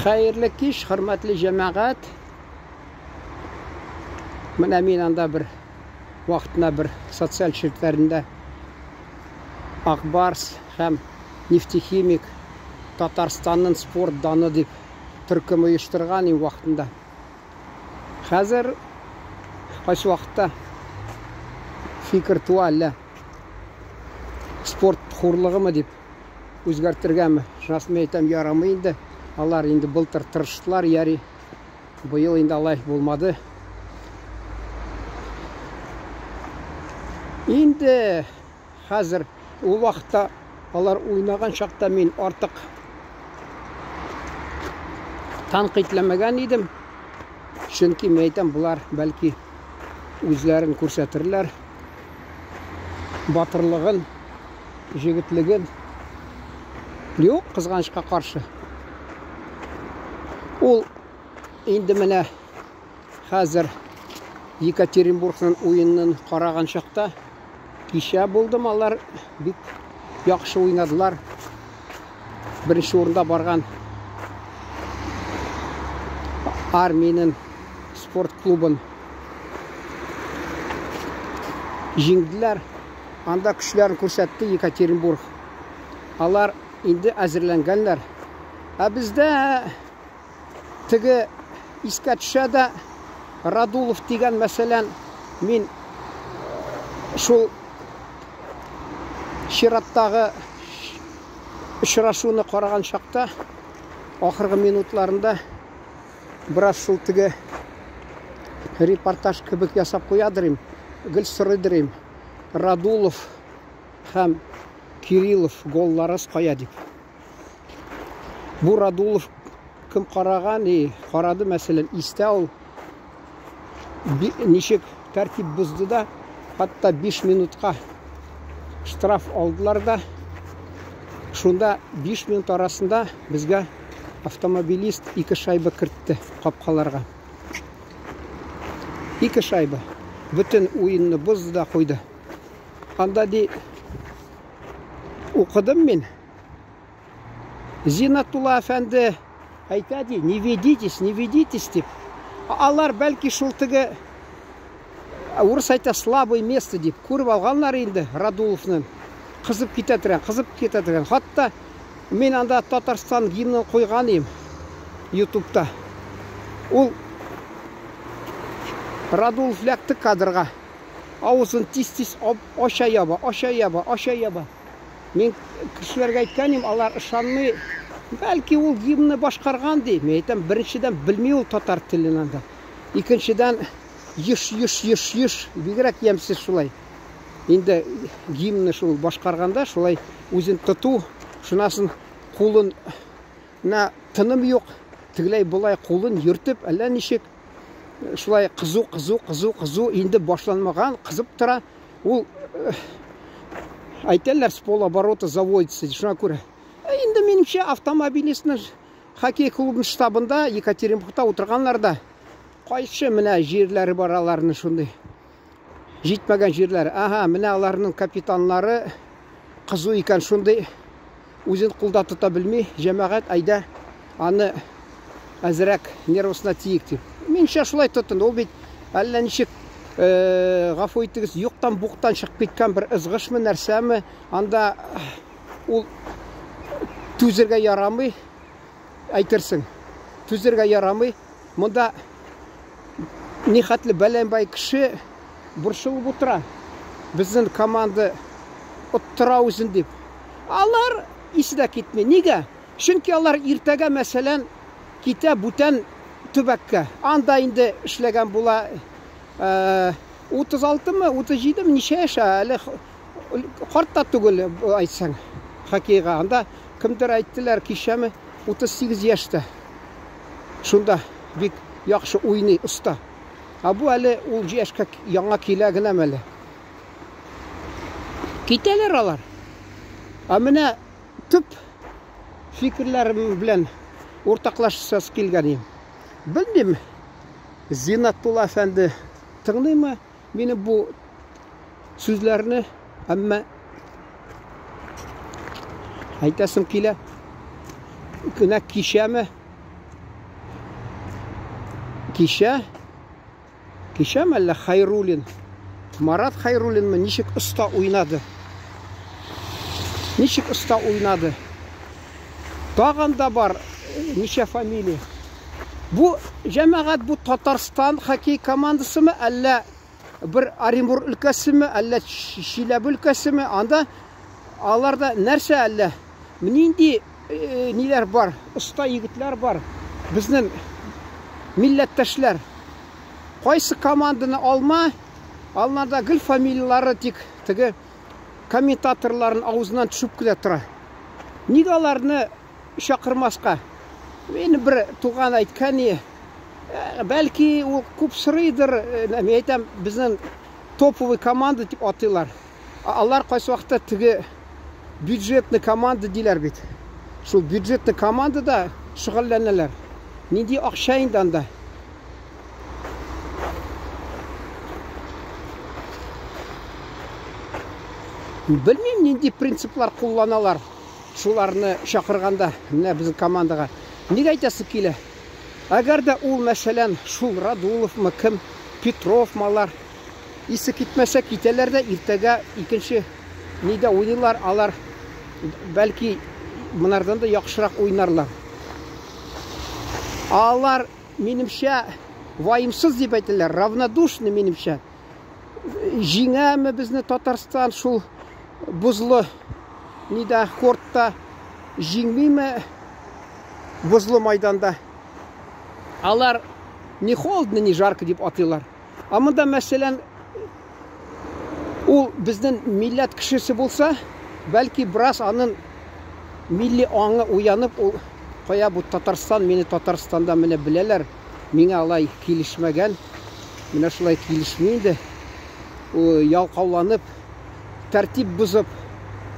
Xayrli kеш, hurmatli jamoat. Mana men anda bir vaqtida bir sotsial shirkatlarida Akbars ham Nefтехимик Татарстанның спорт даны деп түркім uyushtirgan vaqtida. Hozir qaysi vaqtda fikr tualla sport xo'rlig'imi deb o'zgartirganmi? Shunasini aytam, yaramaydi. Алар инде былтыр тырыштылар, яри быйыл инде алай булмады. Инде хәзер ул вакытта алар уйнаган шакта мен артык танкыйтламаган идем. Чөнки мен әйтәм, булар бәлки үзләрен күрсәтерләр, батырлыгын, җегетлеген. Юк, кызганычка каршы. Ул инде менә хәзер Екатеринбургның уенын караган чакта кичә булдым, алар бик яхшы уйнадылар. Беренче урында барган Армиянең спорт клубын җиңделәр. Анда көчләрен күрсәтте Екатеринбург. Алар инде әзерләнгәннәр. Ә бездә Тігі искә төшәдә Радулов дигән, мәсәлән, мин шул чираттагы очрашуны караган чакта ахыргы минутларында бераз шул тіге репортаж кебек ясап куядырым, гел сорыйдырым. Радулов һәм Кириллов голларыз кая дип. Бу Радулов кем караган, карады, мәсәлән, истә ул ничек тәртип бузды да, хатта 5 минутка штраф алдылар да. Шунда 5 минут арасында безгә автомобилист 2 шайба кертте капкаларга. 2 шайба. Бүтән уенны бузды да куйды. Анда ди укыдым мен. Зинатулла әфәнде әйтәди, не ведитесь дип. Алар бәлки шул тіге урыс айта слабый место дип күреп алганнар инде Радуловның. Кызып кетәдерән. Хатта мен анда Татарстан гимнын куйган идем YouTube'та. Ул Радулов ләкте кадрга. Авызын тиз-тиз аша яба. Мен кешеләргә әйткәнем, алар ышанмый. Бәлки ул гимнны башкарган ди. Мен әйтәм, беренчедән белми ул татар телен анда. Икенчедән еш бигрәк ямсыз шулай. Инде гимнны шул башкарганда шулай үзен тоту, шунасын кулын на тыным юк, тигләй булай кулын йөртеп, әллә ничек шулай кызу инде башланмаган, кызып тора. Ул әйтәләр, с полоборота заводится, шуңа күрә. Инде минемчә автомобилистның хоккей клубының штабында Екатеринбургта утырганнарда кайсы менә җирләре бар аларның шундый. Җитмәгән җирләре. Менә аларның капитаннары кызу икән шундый. Үзен кулда тота белми, җәмәгать әйдә аны әзрәк нервысына тиек дип. Минемчә шулай тотынды. Ул бит әллә ничек гафу итегез, юктан буктан чыгып киткән бер ызгышмы нәрсәме, анда ул түзергә ярамый, әйтерсең. Түзергә ярамый. Монда нихәтле бәләнбай кеше борчылып утыра. Безнең команда оттыра үзен дип. Алар исидә китми. Нигә? Чөнки алар иртәгә, мәсәлән, китә бүтән төбәккә. Анда инде эшләгән була 36-мы, 37-ми, ничә яшә, әле картта түгел әйтсәң. Хоккейга анда кемдер әйттеләр кичәме 38 яшьтә. Шунда бик яхшы уйный, оста. Бу әле ул яшькә яңа килә генә мәле. Китәләр алар. Менә төп фикерләрем белән уртаклашсыз килгән. Белмим, Зинатулла әфәнде тыңлыймы мине бу сүзләрне, әмма әйтәсем килә. Кенә кичәме кеше әллә Хайруллин, Марат Хайруллин ничек оста уйнады. Ничек оста уйнады. Тагын да бар ничә фамилия. Бу җәмәгать бу Татарстан хоккей командасымы, әллә бер Оренбург өлкәсеме, әллә Чиләбе өлкәсеме? Анда аларда нәрсә әллә? Нинди ниләр бар? Оста егетләр бар. Безнең милләттәшләр. Кайсы команданы алма, алнада гел фамилиялары тик теге комментаторларын авызыннан төшеп килә тора. Нигә аларны чакырмаска? Мен бер туган әйткән, бәлки ул күп сорыйдыр, мен әйтәм, безнең топовый команда дип атыйлар. Алар кайсы вакытта теге бюджетный команда диләр бит. Шул бюджетный командада шөгыльләнәләр. Нинди акча инде анда? Белмим, нинди принциплар кулланалар шуларны чакырганда, менә безнең командага. Нигә әйтәсе килә? Әгәр дә ул мәсәлән шул Радуловмы, кем, Петров малар исе китмәсә китәләр дә иртәгә икенче нидә уйныйлар, алар бәлки монардан да яхшырак уйнарлар. Алар минемчә ваимсыз дип әйтәләр, равнодушны минемчә. Җиңәме безне Татарстан шул бузлы нидә кортта, җиңмиме бузлы майданда. Алар не холодно, не жарко дип атыйлар. А монда мәсәлән ул безнең милләт кешесе булса, бәлки бераз аның милли аңы уянып, ул кая бу Татарстан, мине Татарстанда менә беләләр, миңа алай килешмәгән, менә шулай килешми инде. Ялкауланып, тәртип бузып,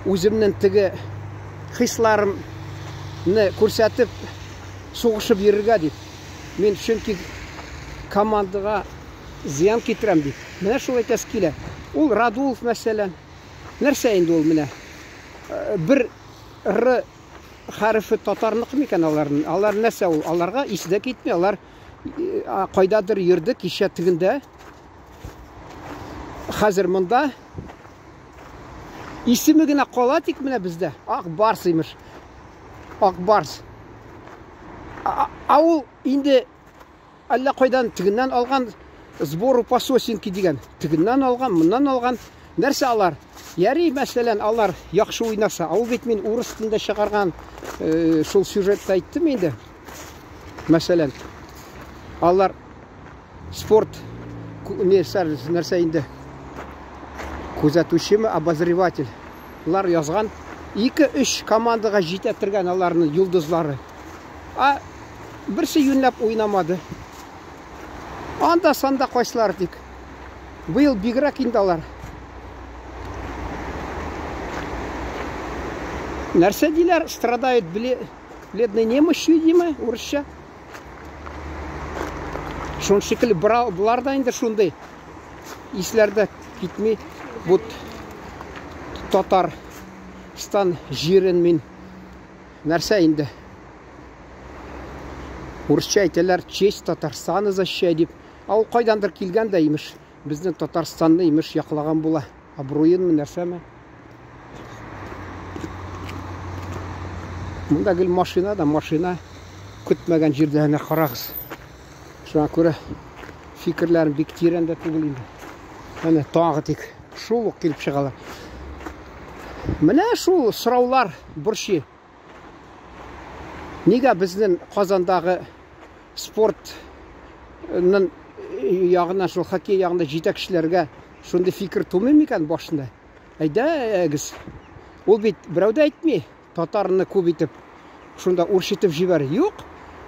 үземнең теге хисларымны күрсәтеп, сугышып йөрергә дип. Мен чөнки командага зыян китерәм дип. Менә шул әйтәсе килә. Ул Радулов мәсәлән. Нәрсә инде ул менә? Бер р хәрефе татарныкы микән аларның? Алар нәрсә ул? Аларга исдә китми, алар кайдадыр йөрде кичә тегендә. Хәзер монда исеме генә кала тик менә бездә. Ак Барс имеш. Ак Барс. Ул инде әллә кайдан тегеннән алган сбору пососинки дигән. Тегеннән алган, моннан алган. Нәрсә алар? Яри мәсәлән, алар яхшы уйнаса, ул бит мин урыс телендә чыгарган шул сюжетта әйттем инде. Мәсәлән, алар спорт нәрсә инде? Күзәтүчеме, обозреватель. Алар язган 2-3 командага җитәтергән аларның йолдызлары. Берсе юнлап уйнамады. Анда санда кайсылар тик. Быел бигрәк инде алар. Нәрсә диләр? Страдают бледной немощью, диме, урысча. Шун шикелле булар да инде шундый. Исләрдә китми. Бу Татарстан җирен мин нәрсә инде? Урысча әйтәләр, честь Татарстана защищать дип. Ул кайдандыр килгән дә имеш. Безнең Татарстанны имеш яклаган була. Абруенме нәрсәме? Монда гел машина да машина. Көтмәгән җирдә әнә карагыз. Шуңа күрә фикерләрем бик тирән дә түгел инде. Әнә тагы тик шул ук килеп чыгалар. Менә шул сораулар бурчы. Нигә безнең Казандагы спортның ягына, шул хоккей ягында җитәкчеләргә шундый фикер тумый микән башында? Әйдәгез. Ул бит берәүдә әйтми, татарны күп итеп, шунда үрчетеп җибәр. Юк,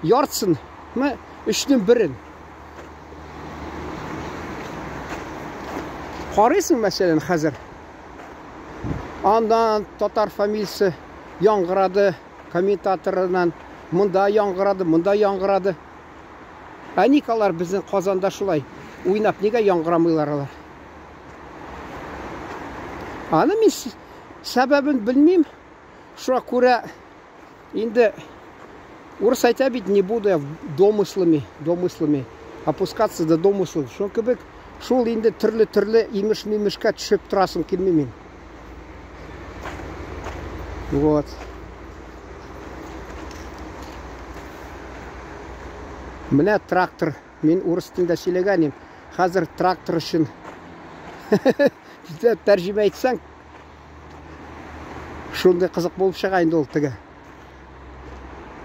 яртсын, 3/1. Карыйсың мәсәлән хәзер. Андан татар фамилиясе яңгырады, комментаторынан монда яңгырады, монда яңгырады. Никалар безнең Казанда шулай уйнап, нигә яңгырамыйлар алар? Аны мин сәбәбен белмим. Шуңа күрә инде урыс әйтә бит, не буду домыслами. опускаться до домыслов. Шо кебек, шул инде түрлі имеш-мимешке түшіп тұрасың келмемен. Вот. Міне трактор. Мен орыс тілінде сөйлегенім. Қазір трактор үшін тәржіме айтсаң, шондай қызық болып шығайын ол тігі.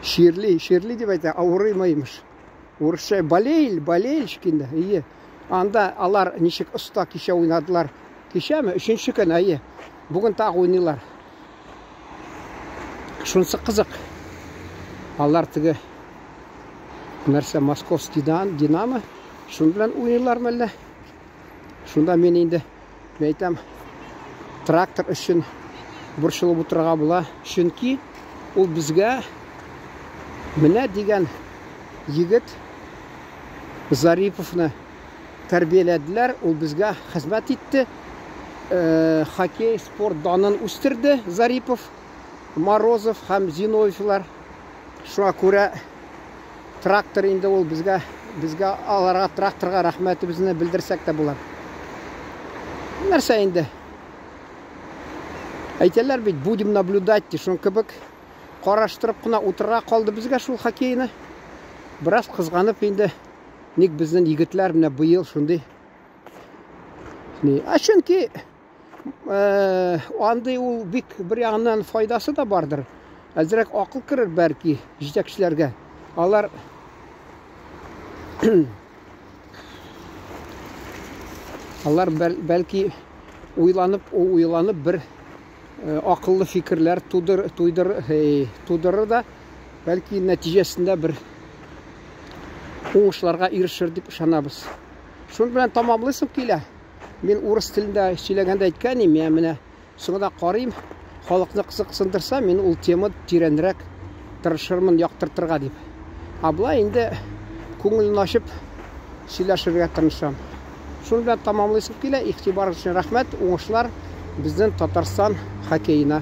Шерли деп айтады, ауырмаймыш. Орысша болельшкинді. Ие. Анда алар нешік ұста кеше ойнадылар. Кеше ме? Үшінші күн, ие. Бүгін тағы ойнылар. Шонсы қызық. Алар тігі нәрсе московский динамо. Шон білән ойнылар мәлі. Шонда мен енді айтам, трактор үшін бұршылып отырға бұла. Шөнки ол бізге міне деген егіт Зариповны тәрбиеләділер. Ол бізге қызмет етті. Хоккей спорт данын үстірді Зарипов, Морозов һәм Зиновьевлар. Шуңа күрә трактор енді ол бізге аларға тракторға рахметімізді білдірсек те болар. Нәрсе енді. Әйтелер бит, будем наблюдать, шон кебек қараштырып қына отырға қалды бізге шул хоккейні. Біраз қызғанып енді ник біздің егітлер міне бұйыл шундай. Чөнки андай ол бик бір яғынан файдасы да бардыр. Әзірек ақыл кірір бәркі жетекшілерге. Алар бәлки ойланып бір ақыллы фикірлер тудырыр да, бәлки нәтижесінде бір оңышларға ирешер деп ышанабыз. Шон белән тамамлыйсым килә. Мен урыс тілінде сөйләгәндә әйткәнем, менә соңда карыйм, халыкны кызыксындырса, мен ул тема тирәнрәк тырышырмын яктыртырга дип. Абла инде күңелен ачып сөйләшергә тырышам. Шун белән тамамлыйсым килә. Игътибар өчен рәхмәт. Уңышлар безнең Татарстан хоккейына.